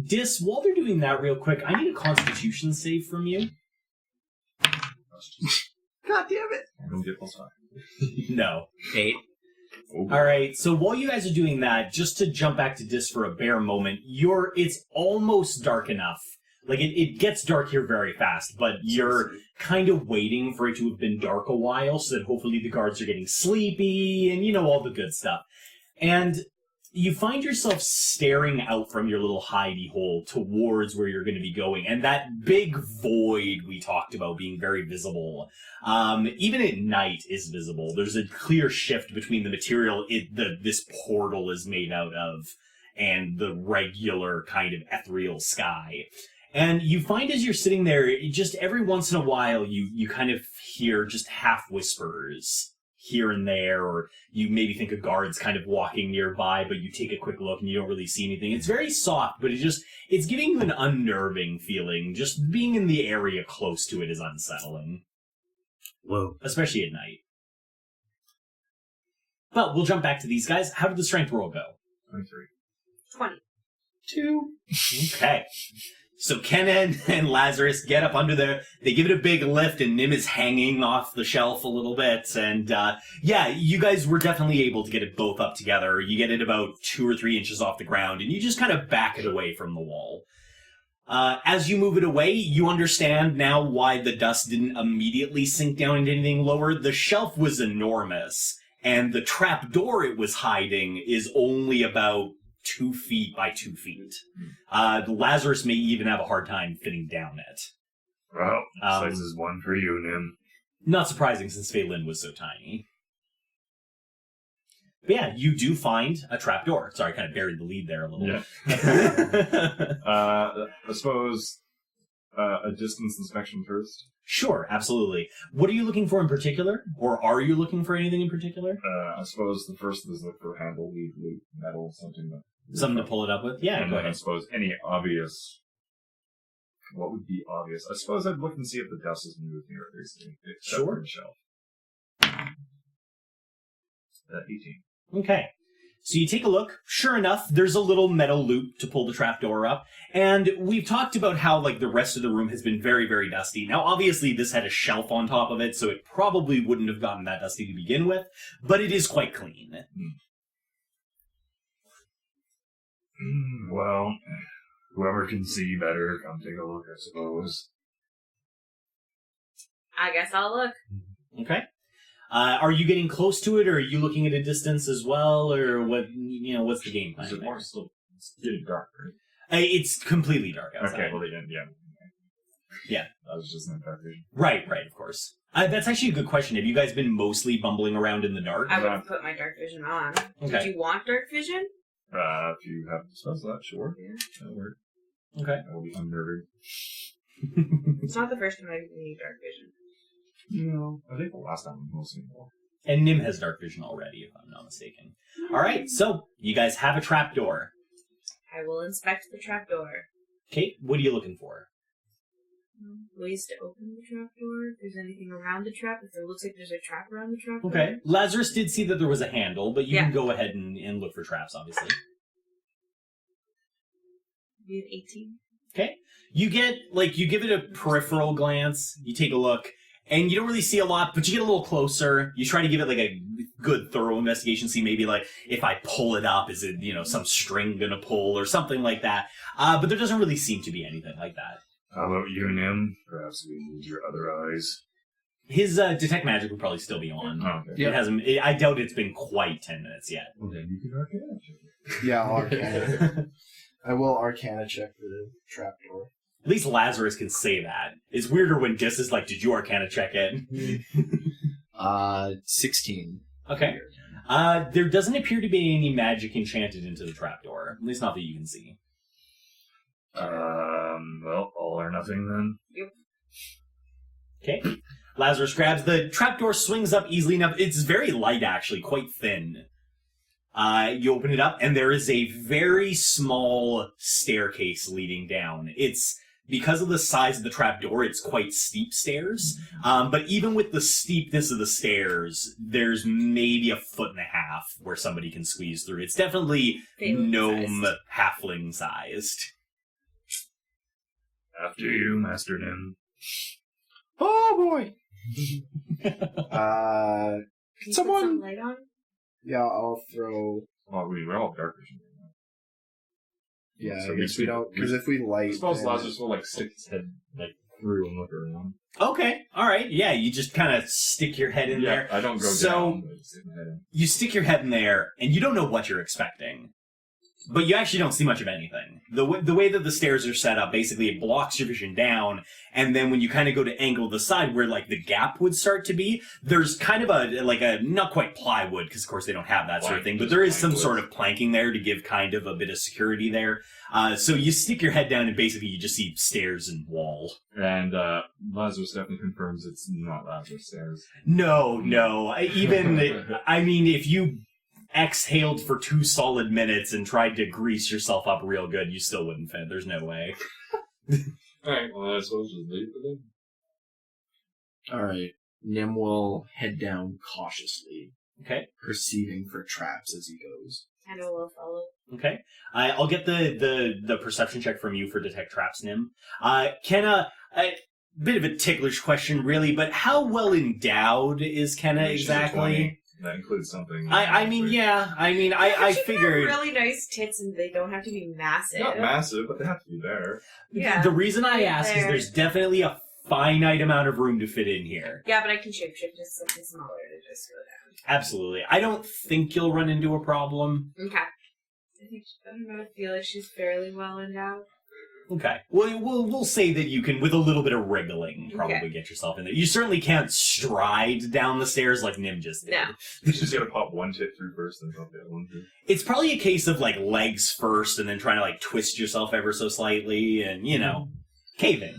Dis, while they're doing that real quick, I need a constitution save from you. God damn it! I don't get +5. No. 8. Oh. Alright, so while you guys are doing that, just to jump back to Dis for a bare moment, it's almost dark enough. Like, it gets dark here very fast, but you're kind of waiting for it to have been dark a while so that hopefully the guards are getting sleepy and, all the good stuff. And you find yourself staring out from your little hidey hole towards where you're going to be going. And that big void we talked about being very visible, even at night is visible. There's a clear shift between the material this portal is made out of and the regular kind of ethereal sky. And you find as you're sitting there, just every once in a while, you kind of hear just half whispers here and there, or you maybe think a guard's kind of walking nearby, but you take a quick look and you don't really see anything. It's very soft, but it's giving you an unnerving feeling. Just being in the area close to it is unsettling. Whoa. Especially at night. But we'll jump back to these guys. How did the strength roll go? 23. 20. 2. Okay. So Kenna and Lazarus get up under there. They give it a big lift, and Nim is hanging off the shelf a little bit. And you guys were definitely able to get it both up together. You get it about 2 or 3 inches off the ground, and you just kind of back it away from the wall. As you move it away, you understand now why the dust didn't immediately sink down into anything lower. The shelf was enormous, and the trap door it was hiding is only about 2 feet by 2 feet. Lazarus may even have a hard time fitting down it. Well, size is one for you, Nim. Not surprising since Faylin was so tiny. But yeah, you do find a trapdoor. Sorry, I kind of buried the lead there a little. Yeah. I suppose A distance inspection first. Sure, absolutely. What are you looking for in particular? Or are you looking for anything in particular? I suppose the first is look for handle, lead, loop, metal, something that... Something to pull it up with? Yeah, and go then I ahead. suppose any obvious... What would be obvious? I suppose I'd look and see if the dust has moved near it recently. Except Sure. for the shelf. 18. Okay. So you take a look. Sure enough, there's a little metal loop to pull the trapdoor up. And we've talked about how, like, the rest of the room has been very, very dusty. Now, obviously, this had a shelf on top of it, so it probably wouldn't have gotten that dusty to begin with. But it is quite clean. Well, whoever can see better, come take a look, I suppose. I guess I'll look. Okay. Are you getting close to it, or are you looking at a distance as well, or what? What's the game plan? Is it there? more still... It's getting dark, right? It's completely dark outside. Okay, well, they didn't, yeah. Yeah. That was just an dark vision. Right, of course. That's actually a good question. Have you guys been mostly bumbling around in the dark? I would have put my dark vision on. Okay. Did you want dark vision? If you have disposed of that, sure. Yeah. That'll work. Okay. That will be unnerving. It's not the first time I've used dark vision. No, I think the last time was mostly more. And Nim has dark vision already, if I'm not mistaken. All right, so you guys have a trapdoor. I will inspect the trapdoor. Okay, what are you looking for? Ways to open the trapdoor. If there's anything around the trap. If it looks like there's a trap around the trapdoor. Okay. Lazarus did see that there was a handle, but you Yeah. can go ahead and look for traps, obviously. We have 18. Okay. You give it a peripheral glance, you take a look, and you don't really see a lot, but you get a little closer. You try to give it like a good, thorough investigation, see maybe like if I pull it up, is it, some string gonna pull or something like that. But there doesn't really seem to be anything like that. How about you, Nim? Perhaps we need your other eyes. His detect magic would probably still be on. Oh, okay. It hasn't. I doubt it's been quite 10 minutes yet. Well, then you can arcana check it. Yeah, I'll Arcana. I will Arcana check for the trapdoor. At least Lazarus can say that. It's weirder when Dis is like, "Did you Arcana check it?" 16. Okay. There doesn't appear to be any magic enchanted into the trapdoor. At least not that you can see. Well, all or nothing then. Yep. Okay. Lazarus grabs the trapdoor, swings up easily enough. It's very light, actually, quite thin. You open it up, and there is a very small staircase leading down. It's because of the size of the trapdoor, it's quite steep stairs. But even with the steepness of the stairs, there's maybe a foot and a half where somebody can squeeze through. It's definitely Faylin gnome sized. halfling sized. After you, Master Nim. Oh boy! Can you Someone- put some light on? Yeah, I'll throw. Well, we're all dark vision. Yeah, So I we guess we should- don't. Because if we I light. suppose then- Lazarus will stick his head through and look around. Okay, all right, yeah, you just kind of stick your head in there. I don't go So- down. But I just stick my head in. You stick your head in there, and you don't know what you're expecting. But you actually don't see much of anything. The way that the stairs are set up, basically it blocks your vision down, and then when you kind of go to angle the side where like the gap would start to be, there's kind of a not quite plywood, because of course they don't have that sort of thing, but there is some sort of planking there to give kind of a bit of security there. So you stick your head down, and basically you just see stairs and wall. And Lazarus definitely confirms it's not Lazarus stairs. No. I mean, if you exhaled for 2 solid minutes and tried to grease yourself up real good, you still wouldn't fit. There's no way. Alright, well I suppose just leave it then. Alright. Nim will head down cautiously, Okay. perceiving for traps as he goes. And I will follow. Okay. I'll get the perception check from you for detect traps, Nim. Kenna, a bit of a ticklish question, really, but how well endowed is Kenna She's a exactly? 20. That includes something. I mean, yeah. I mean, I She can have figured. really nice tits, and they don't have to be massive. Not massive, but they have to be there. Yeah. The reason I ask is There. there's definitely a finite amount of room to fit in here. Yeah, but I can shapeshift to something smaller to just go Absolutely. I don't think you'll run into a problem. down. Okay. I don't know. I feel like she's fairly well endowed. Okay. Well, we'll say that you can, with a little bit of wriggling, probably Okay. get yourself in there. You certainly can't stride down the stairs like Nim just did. No. You just gotta pop one tit through first and pop the other one through. It's probably a case of, like, legs first and then trying to, like, twist yourself ever so slightly and, cave in.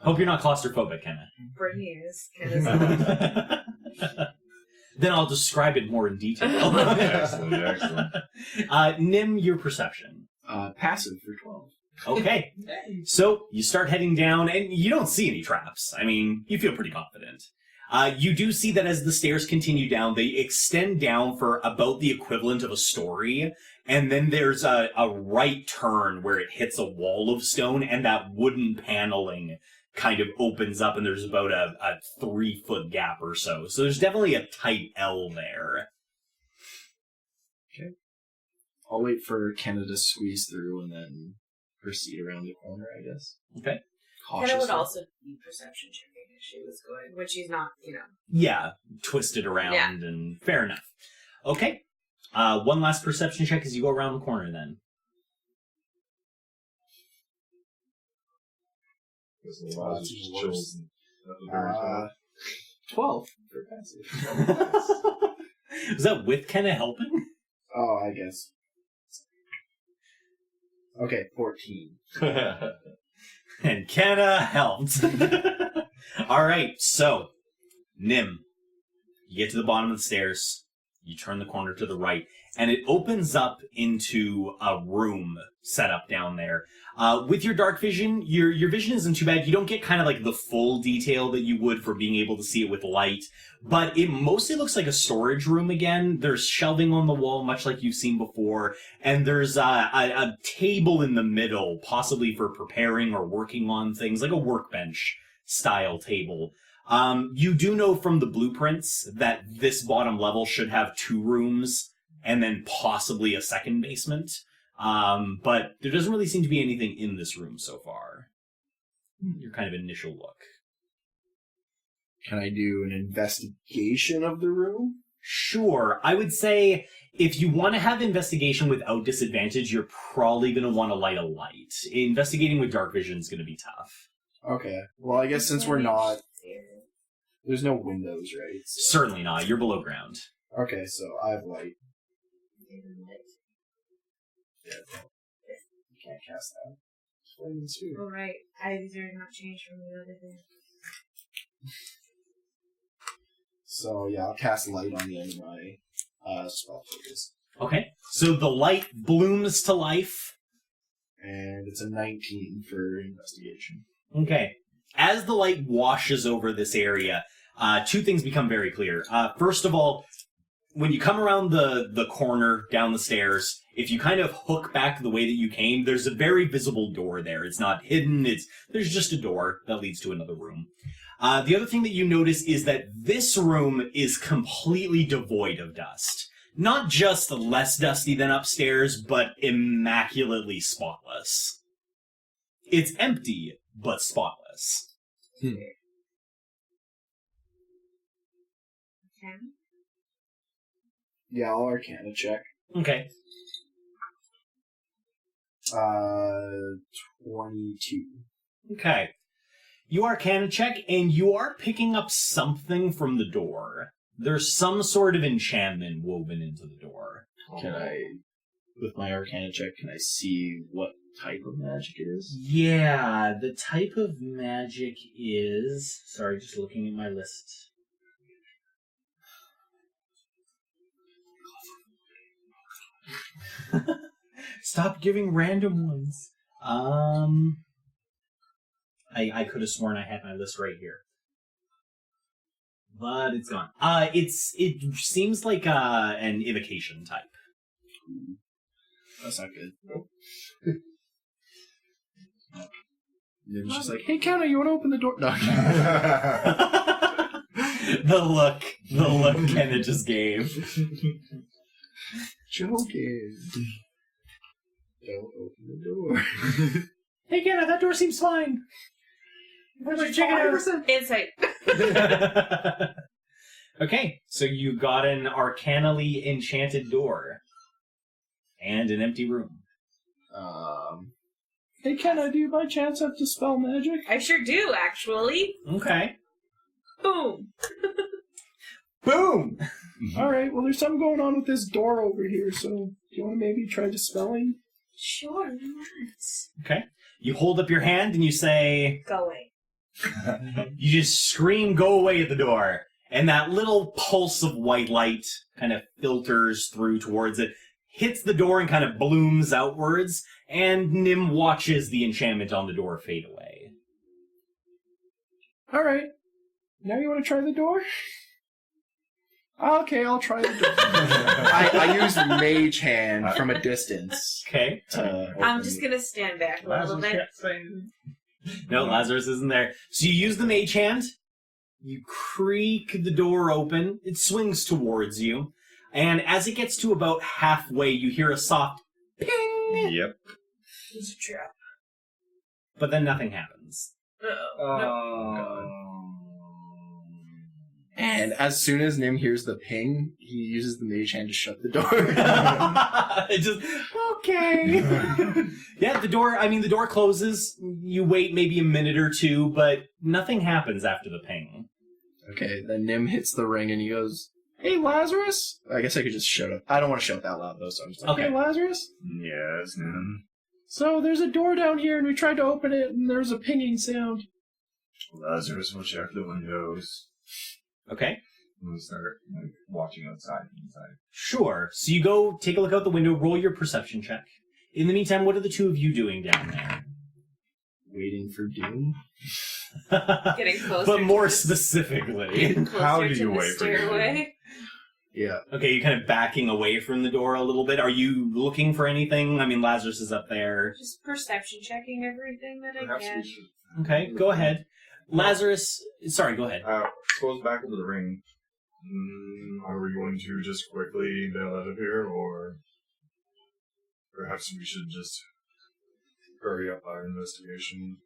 Hope you're not claustrophobic, Kenna. Brittany is. Then I'll describe it more in detail. Excellent. Nim, your perception. Passive for 12. Okay. So you start heading down, and you don't see any traps. I mean, you feel pretty confident. You do see that as the stairs continue down, they extend down for about the equivalent of a story, and then there's a right turn where it hits a wall of stone, and that wooden paneling kind of opens up, and there's about a 3-foot gap or so. So there's definitely a tight L there. Okay. I'll wait for Kenna to squeeze through and then proceed around the corner, I guess. Okay. Kenna would also be perception checking if she was going, when she's not, Yeah, twisted around, and fair enough. Okay. One last perception check as you go around the corner, then. Because the laws just chills at the very top. 12 for passive. Was that with Kenna helping? Oh, I guess. Okay, 14. And Kenna helped. Alright, so, Nim, you get to the bottom of the stairs, you turn the corner to the right, and it opens up into a room set up down there. With your dark vision, your vision isn't too bad. You don't get kind of like the full detail that you would for being able to see it with light, but it mostly looks like a storage room again. There's shelving on the wall, much like you've seen before, and there's a table in the middle, possibly for preparing or working on things, like a workbench style table. You do know from the blueprints that this bottom level should have 2 rooms and then possibly a second basement. But there doesn't really seem to be anything in this room so far. Your kind of initial look. Can I do an investigation of the room? Sure. I would say if you want to have investigation without disadvantage, you're probably going to want to light a light. Investigating with dark vision is going to be tough. Okay. Well, I guess since we're not... There's no windows, right? So... Certainly not. You're below ground. Okay, so I have light. Yeah, you can't cast that. Flaming sphere. Oh, right. These are not changed from the other thing. So, yeah, I'll cast light on the end of my spell focus. Okay. So the light blooms to life. And it's a 19 for investigation. Okay. As the light washes over this area, 2 things become very clear. First of all, when you come around the corner down the stairs, if you kind of hook back the way that you came, there's a very visible door there. It's not hidden. There's just a door that leads to another room. The other thing that you notice is that this room is completely devoid of dust. Not just less dusty than upstairs, but immaculately spotless. It's empty, but spotless. Okay. Yeah, I'll Arcana check. Okay. 22. Okay. You Arcana check, and you are picking up something from the door. There's some sort of enchantment woven into the door. Can I, with my Arcana check, can I see what type of magic it is? Yeah, the type of magic is... Sorry, just looking at my list. Stop giving random ones. I could have sworn I had my list right here. But it's gone. It seems like an evocation type. That's not good. Nope. It was just like, hey, Kenna, you want to open the door? No. The look Kenna just gave. Joking. Don't open the door. Hey, Kenna, that door seems fine. Why don't you check it out? Insight. Okay, so you got an arcanally enchanted door. And an empty room. Hey, Kenna, do you by chance have Dispel Magic? I sure do, actually. Okay. Boom. Boom! Alright, well, there's something going on with this door over here, so do you want to maybe try dispelling? Sure, let's. Okay. You hold up your hand and you say... Go away. You just scream, go away at the door. And that little pulse of white light kind of filters through towards it, hits the door and kind of blooms outwards, and Nim watches the enchantment on the door fade away. All right. Now you want to try the door? Okay, I'll try the door. I use Mage Hand from a distance. Okay. I'm just gonna stand back a little bit. No, Lazarus isn't there. So you use the mage hand, you creak the door open, it swings towards you, and as it gets to about halfway, you hear a soft ping! Yep. It's a trap. But then nothing happens. And as soon as Nim hears the ping, he uses the Mage Hand to shut the door. It just, okay. Yeah, the door closes, you wait maybe a minute or two, but nothing happens after the ping. Okay, then Nim hits the ring and he goes, "Hey, Lazarus!" I guess I could just shout it. I don't want to shout that loud, though, so I'm just like, Okay. "Hey, Lazarus!" Yes, Nim. So there's a door down here, and we tried to open it, and there's a pinging sound. Lazarus will check the windows. Okay. I'm gonna start watching outside and inside. Sure. So you go take a look out the window, roll your perception check. In the meantime, what are the two of you doing down there? Waiting for Doom. Getting closer. But more to the- specifically. getting closer How do to you the wait for your stairway. Yeah. Okay, you're kind of backing away from the door a little bit. Are you looking for anything? I mean, Lazarus is up there. Just perception checking everything that I Perhaps can. we should. Okay, go ahead. Lazarus, sorry, go ahead. Goes back into the ring. Are we going to just quickly bail out of here, or perhaps we should just hurry up our investigation?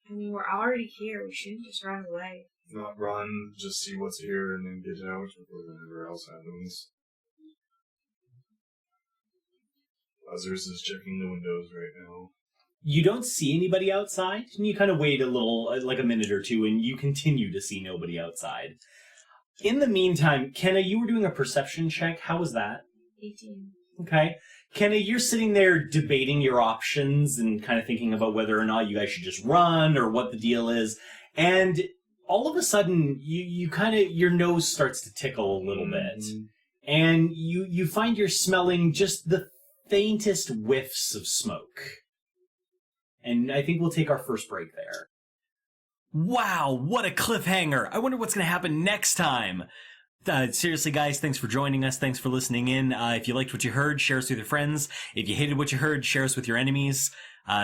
I mean, we're already here. We shouldn't just run away. Not run, just see what's here and then get out before whatever else happens. Lazarus is checking the windows right now. You don't see anybody outside, and you kind of wait a little, like a minute or two, and you continue to see nobody outside. In the meantime, Kenna, you were doing a perception check. How was that? 18. Okay. Kenna, you're sitting there debating your options and kind of thinking about whether or not you guys should just run or what the deal is. And all of a sudden, you kind of, your nose starts to tickle a little bit. And you find you're smelling just the faintest whiffs of smoke. And I think we'll take our first break there. Wow, what a cliffhanger! I wonder what's going to happen next time. Seriously, guys, thanks for joining us. Thanks for listening in. If you liked what you heard, share us with your friends. If you hated what you heard, share us with your enemies.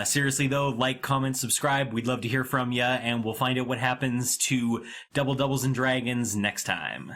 Seriously, though, like, comment, subscribe. We'd love to hear from you, and we'll find out what happens to Doubles and Dragons next time.